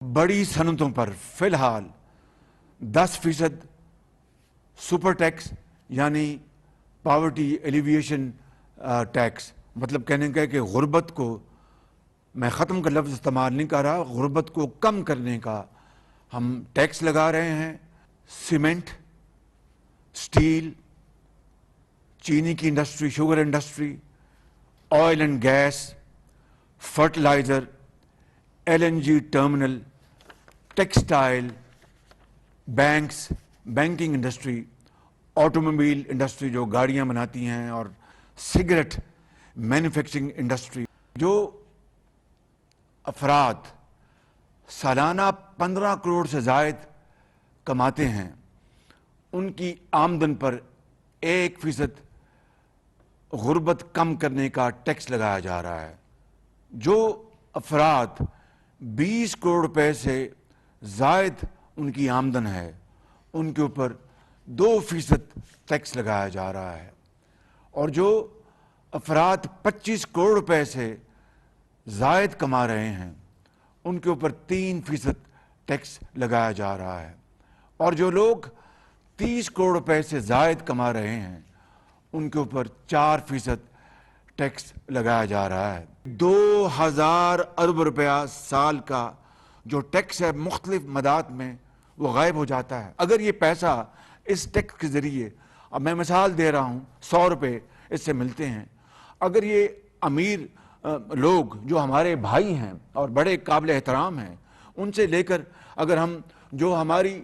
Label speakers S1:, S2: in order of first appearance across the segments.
S1: بڑی صنعتوں پر فی الحال 10% سپر ٹیکس یعنی پاورٹی ایلیویشن ٹیکس، مطلب کہنے کا ہے کہ غربت کو، میں ختم کا لفظ استعمال نہیں کر رہا، غربت کو کم کرنے کا ہم ٹیکس لگا رہے ہیں۔ سیمنٹ، سٹیل، چینی کی industry, sugar industry, oil and gas, fertiliser, LNG terminal, textile, banks, banking industry, automobile industry جو گاڑیاں بناتی ہیں، اور سگریٹ مینوفیکچرنگ انڈسٹری۔ جو افراد سالانہ 15 کروڑ سے زائد کماتے ہیں ان کی آمدن پر 1% غربت کم کرنے کا ٹیکس لگایا جا رہا ہے۔ جو افراد 20 کروڑ روپے سے زائد ان کی آمدن ہے ان کے اوپر 2% ٹیکس لگایا جا رہا ہے، اور جو افراد 25 کروڑ روپے سے زائد کما رہے ہیں ان کے اوپر 3% ٹیکس لگایا جا رہا ہے، اور جو لوگ 30 کروڑ روپے سے زائد کما رہے ہیں ان کے اوپر 4% ٹیکس لگایا جا رہا ہے۔ 2000 ارب روپیہ سال کا جو ٹیکس ہے مختلف مدات میں وہ غائب ہو جاتا ہے۔ اگر یہ پیسہ اس ٹیکس کے ذریعے، اب میں مثال دے رہا ہوں، 100 روپے اس سے ملتے ہیں، اگر یہ امیر لوگ جو ہمارے بھائی ہیں اور بڑے قابل احترام ہیں ان سے لے کر اگر ہم جو ہماری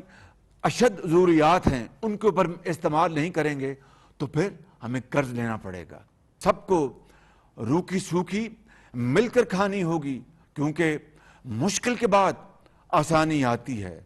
S1: اشد ضروریات ہیں ان کے اوپر استعمال نہیں کریں گے تو پھر ہمیں قرض لینا پڑے گا۔ سب کو روکھی سوکھی مل کر کھانی ہوگی، کیونکہ مشکل کے بعد آسانی آتی ہے۔